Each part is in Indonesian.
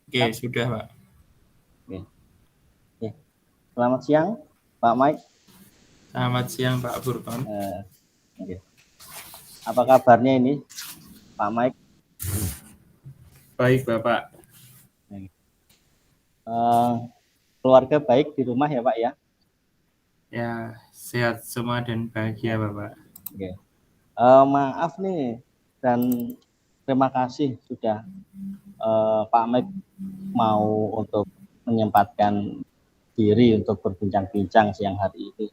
Oke, sudah Pak. Oke. Oke. Selamat siang, Pak Mike. Selamat siang Pak Burton. Oke. Apa kabarnya ini, Pak Mike? Baik Bapak. Keluarga baik di rumah ya, Pak ya? Ya, sehat semua dan bahagia Bapak. Oke. Maaf nih dan terima kasih sudah Pak Mike mau untuk menyempatkan diri untuk berbincang-bincang siang hari ini.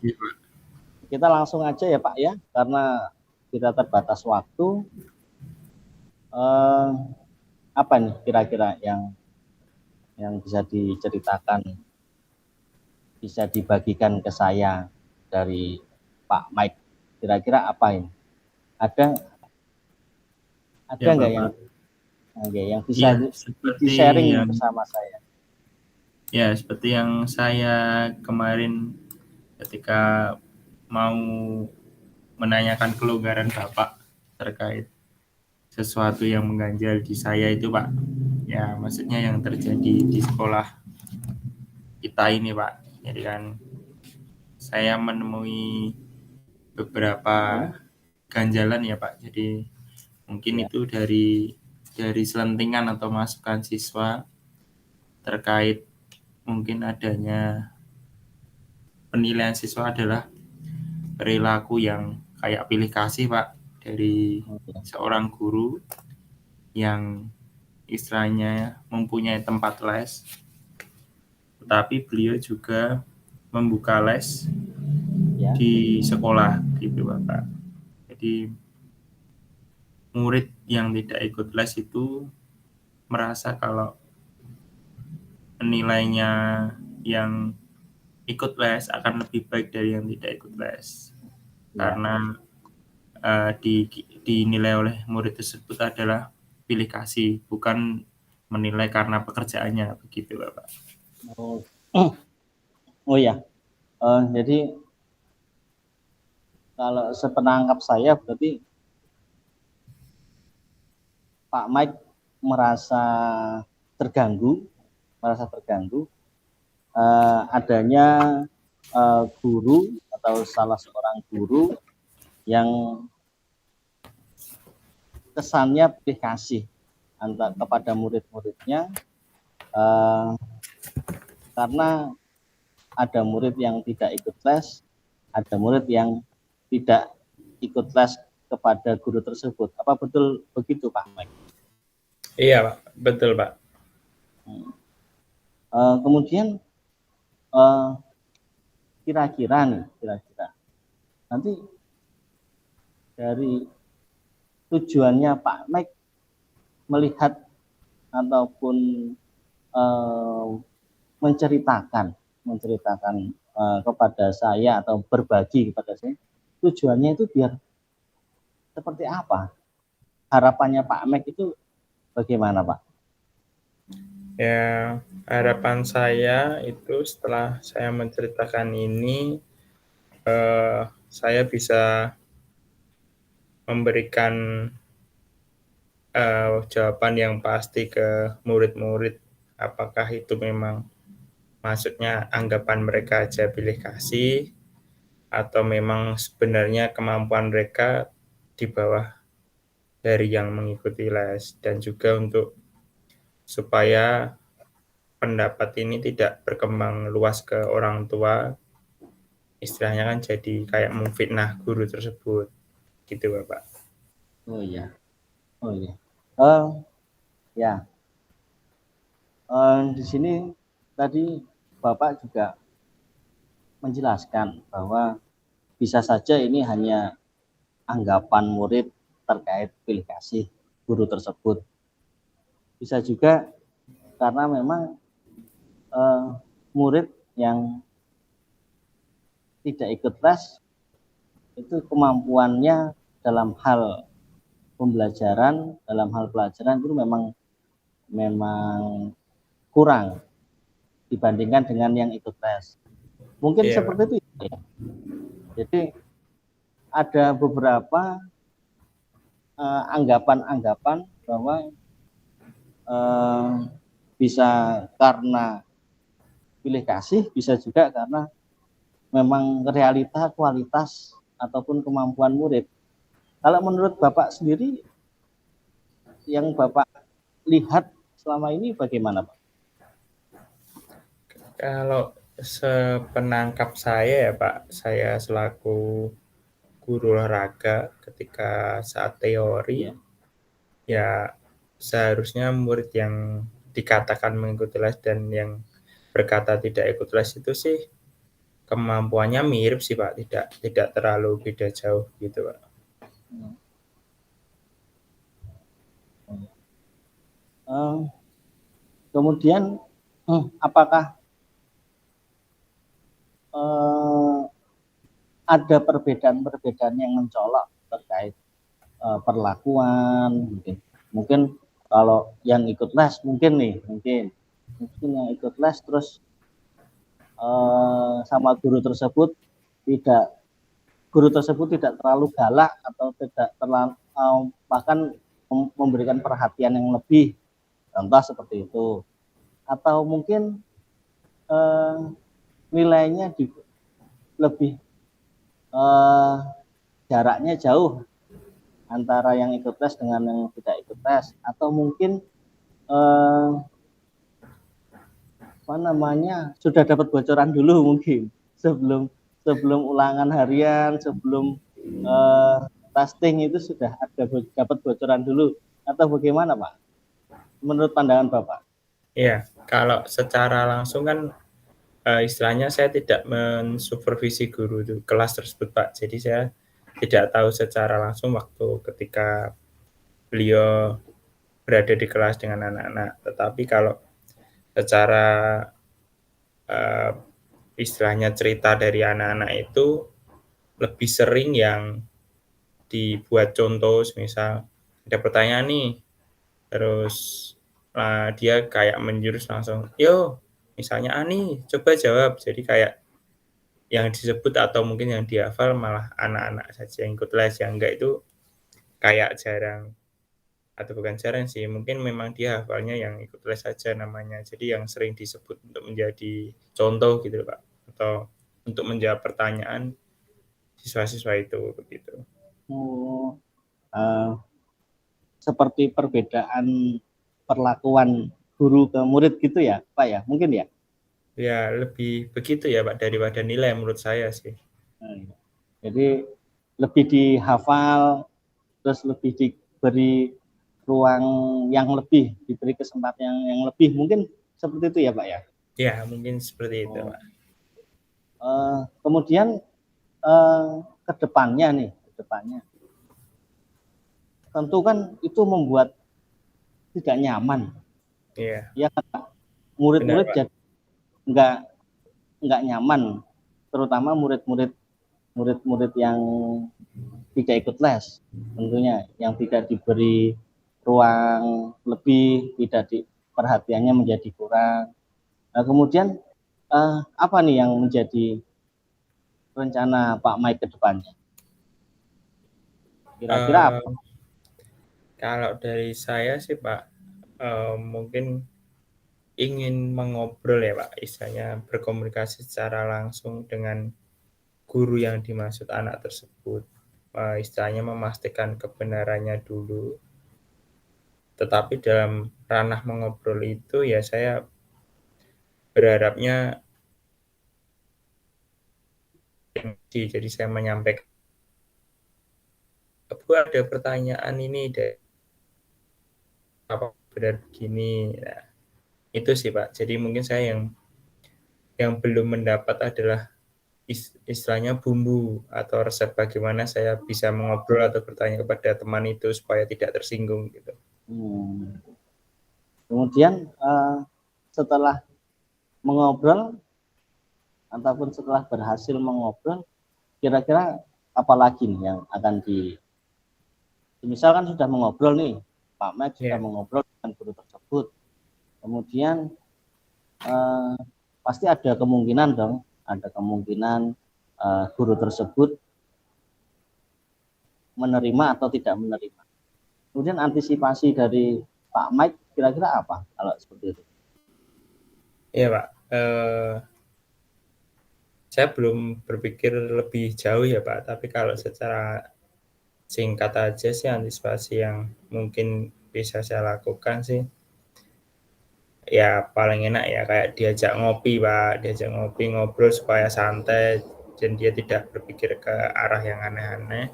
Iya, Pak. Kita langsung aja ya Pak ya, karena kita terbatas waktu. Apa nih kira-kira yang bisa diceritakan, bisa dibagikan ke saya dari Pak Mike? Kira-kira apa ini? Ada Ya nggak Bapak. yang bisa Iya, seperti di-sharing yang bersama saya? seperti yang saya kemarin ketika mau menanyakan kelonggaran Bapak terkait sesuatu yang mengganjal di saya itu Pak. Ya, maksudnya yang terjadi di sekolah kita ini Pak. Jadi kan saya menemui beberapa ganjalan ya Pak. Jadi mungkin Ya, itu dari selentingan atau masukan siswa terkait mungkin adanya penilaian siswa adalah perilaku yang kayak pilih kasih Pak dari oke. seorang guru yang istilahnya mempunyai tempat les, tetapi beliau juga membuka les Ya, di sekolah gitu Bapak. Jadi murid yang tidak ikut les itu merasa kalau nilainya yang ikut les akan lebih baik dari yang tidak ikut les ya. karena dinilai oleh murid tersebut adalah pilih kasih, bukan menilai karena pekerjaannya begitu Bapak. Oh, oh ya. Jadi kalau sepenangkap saya berarti Pak Mike merasa terganggu, adanya guru atau salah seorang guru yang kesannya pilih kasih kepada murid-muridnya, karena ada murid yang tidak ikut les, ada murid yang tidak ikut les kepada guru tersebut. Apa betul begitu Pak Mike? Iya Pak, betul Pak. Kemudian kira-kira nanti dari tujuannya Pak Mike melihat ataupun eh, menceritakan kepada saya atau berbagi kepada saya, tujuannya itu biar seperti apa? Harapannya Pak Mike itu bagaimana Pak? Ya, harapan saya itu setelah saya menceritakan ini, saya bisa memberikan jawaban yang pasti ke murid-murid, apakah itu memang maksudnya anggapan mereka aja pilih kasih, atau memang sebenarnya kemampuan mereka di bawah dari yang mengikuti les, dan juga untuk supaya pendapat ini tidak berkembang luas ke orang tua, istilahnya kan jadi kayak memfitnah guru tersebut gitu Bapak. Oh iya, oh iya. Uh, ya, di sini tadi Bapak juga menjelaskan bahwa bisa saja ini hanya anggapan murid terkait pilih kasih guru tersebut. Bisa juga karena memang murid yang tidak ikut les itu kemampuannya dalam hal pembelajaran, dalam hal pelajaran itu memang memang kurang dibandingkan dengan yang ikut les. Mungkin Iya Pak. seperti itu ya. Jadi ada beberapa anggapan-anggapan bahwa bisa karena pilih kasih, bisa juga karena memang realita, kualitas ataupun kemampuan murid. Kalau menurut Bapak sendiri, yang Bapak lihat selama ini bagaimana, Pak? Kalau sepenangkap saya ya Pak, saya selaku guru olahraga ketika saat teori, Ya. ya seharusnya murid yang dikatakan mengikuti les dan yang berkata tidak ikut les itu sih kemampuannya mirip sih Pak, tidak terlalu beda jauh gitu Pak. Kemudian apakah ada perbedaan-perbedaan yang mencolok terkait perlakuan, mungkin kalau yang ikut les mungkin yang ikut les terus sama guru tersebut tidak terlalu galak atau tidak terlalu bahkan memberikan perhatian yang lebih, contoh seperti itu, atau mungkin nilainya lebih jaraknya jauh antara yang ikut tes dengan yang tidak ikut tes, atau mungkin sudah dapat bocoran dulu mungkin sebelum ulangan harian, sebelum testing itu sudah dapat bocoran dulu, atau bagaimana Pak? Menurut pandangan Bapak? Iya, kalau secara langsung kan istilahnya saya tidak mensupervisi guru itu kelas tersebut Pak. Jadi saya tidak tahu secara langsung waktu ketika beliau berada di kelas dengan anak-anak. Tetapi kalau secara uh, istilahnya cerita dari anak-anak itu lebih sering yang dibuat contoh, misal ada pertanyaan nih, terus dia kayak menjurus langsung, yo misalnya Ani coba jawab. Jadi kayak yang disebut atau mungkin yang dihafal malah anak-anak saja yang ikut les, yang enggak itu kayak jarang, atau bukan jarang sih, mungkin memang dia hafalnya yang ikut les saja namanya. Jadi yang sering disebut untuk menjadi contoh gitu Pak, atau untuk menjawab pertanyaan siswa-siswa itu begitu. Seperti perbedaan perlakuan guru ke murid gitu ya Pak ya, mungkin ya? Ya lebih begitu ya Pak, daripada nilai menurut saya sih. Jadi lebih dihafal, terus lebih diberi ruang yang lebih, diberi kesempatan yang lebih, mungkin seperti itu ya Pak ya? Ya mungkin seperti itu Pak. Kemudian ke depannya tentu kan itu membuat tidak nyaman. Iya. Ya, murid-murid jadi nggak nyaman, terutama murid-murid yang tidak ikut les, tentunya yang tidak diberi ruang lebih, perhatiannya menjadi kurang. Nah, kemudian apa nih yang menjadi rencana Pak Mike ke depannya? Kira-kira apa? Kalau dari saya sih Pak, mungkin ingin mengobrol ya Pak, istilahnya berkomunikasi secara langsung dengan guru yang dimaksud anak tersebut, istilahnya memastikan kebenarannya dulu. Tetapi dalam ranah mengobrol itu ya saya berharapnya jadi saya menyampaikan, Bu ada pertanyaan ini deh, apa benar begini. Nah, itu sih Pak. Jadi mungkin saya yang belum mendapat adalah istilahnya bumbu atau resep bagaimana saya bisa mengobrol atau bertanya kepada teman itu supaya tidak tersinggung gitu. Kemudian setelah mengobrol ataupun setelah berhasil mengobrol, kira-kira apa lagi nih yang akan misalkan sudah mengobrol nih, Pak Mike sudah mengobrol dengan guru tersebut, kemudian pasti ada kemungkinan guru tersebut menerima atau tidak menerima. Kemudian antisipasi dari Pak Mike kira-kira apa kalau seperti itu? Iya Pak, saya belum berpikir lebih jauh ya Pak, tapi kalau secara singkat aja sih antisipasi yang mungkin bisa saya lakukan sih, ya paling enak ya kayak diajak ngopi Pak, diajak ngopi, ngobrol supaya santai dan dia tidak berpikir ke arah yang aneh-aneh.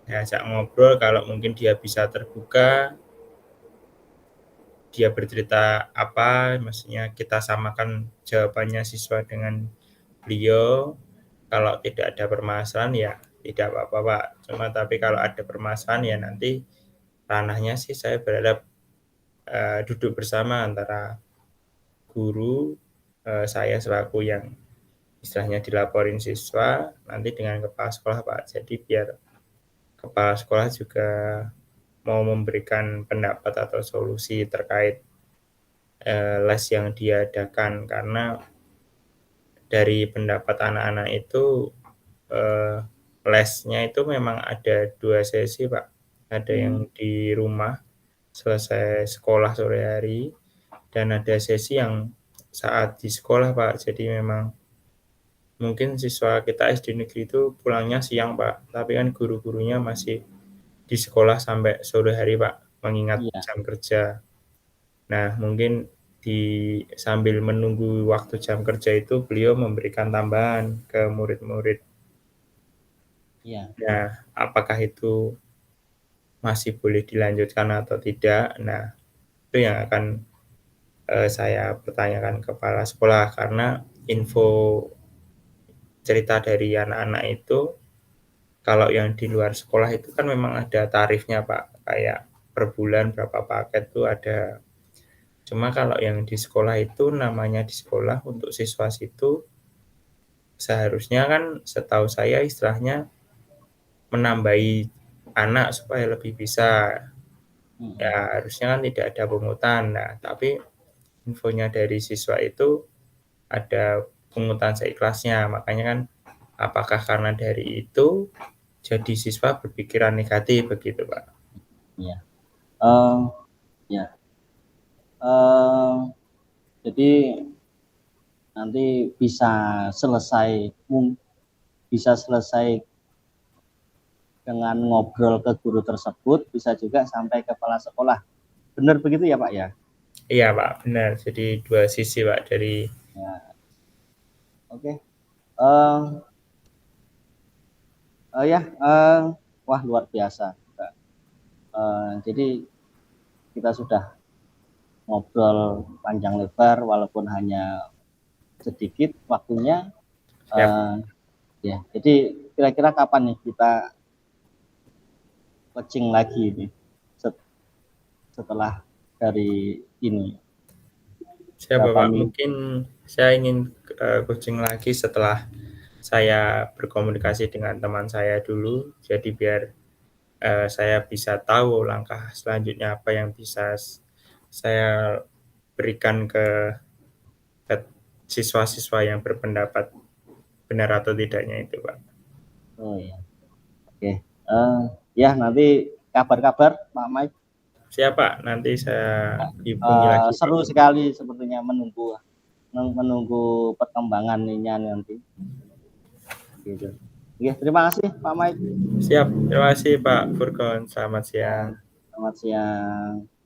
Diajak ngobrol kalau mungkin dia bisa terbuka, dia bercerita apa, maksudnya kita samakan jawabannya siswa dengan beliau. Kalau tidak ada permasalahan ya tidak apa-apa Pak. Cuma tapi kalau ada permasalahan ya nanti ranahnya sih saya berharap duduk bersama antara guru, saya selaku yang istilahnya dilaporin siswa, nanti dengan kepala sekolah Pak. Jadi biar kepala sekolah juga mau memberikan pendapat atau solusi terkait les yang diadakan karena dari pendapat anak-anak itu lesnya itu memang ada 2 sesi Pak, ada yang di rumah selesai sekolah sore hari dan ada sesi yang saat di sekolah Pak. Jadi memang mungkin siswa kita SD negeri itu pulangnya siang Pak, tapi kan guru-gurunya masih di sekolah sampai sore hari Pak, mengingat Iya, jam kerja. Nah, mungkin sambil menunggu waktu jam kerja itu beliau memberikan tambahan ke murid-murid. iya, Nah, apakah itu masih boleh dilanjutkan atau tidak? Nah, itu yang akan saya pertanyakan ke kepala sekolah karena info cerita dari anak-anak itu kalau yang di luar sekolah itu kan memang ada tarifnya Pak, kayak per bulan berapa paket tuh ada. Cuma kalau yang di sekolah itu namanya di sekolah untuk siswa situ seharusnya kan setahu saya istilahnya menambahi anak supaya lebih bisa. Ya harusnya kan tidak ada pungutan. Nah, tapi infonya dari siswa itu ada pungutan seikhlasnya. Makanya kan apakah karena dari itu jadi siswa berpikiran negatif begitu, Pak? iya. Eh, ya, eh, jadi nanti selesai bisa selesai dengan ngobrol ke guru tersebut, bisa juga sampai ke kepala sekolah. Benar begitu ya Pak ya? Iya, Pak, benar. Jadi dua sisi, Pak, dari Ya, oke. Eh, ya, wah luar biasa. Jadi kita sudah ngobrol panjang lebar, walaupun hanya sedikit waktunya. siap. Eh, ya, jadi kira-kira kapan nih kita coaching lagi ini setelah dari ini? Siap, Berapa Bapak. minggu? Mungkin saya ingin coaching lagi setelah saya berkomunikasi dengan teman saya dulu. Jadi biar saya bisa tahu langkah selanjutnya apa yang bisa saya berikan ke siswa-siswa yang berpendapat benar atau tidaknya itu, Pak. Oh ya, oke. Ya nanti kabar-kabar Pak Mike. Siap, Pak. Nanti saya hubungi lagi, Pak. Seru sekali sepertinya menunggu menunggu perkembangannya nanti. Gitu. Oke, terima kasih Pak Mike. Siap. Terima kasih, Pak Furkon. Selamat Ya, siang. selamat siang.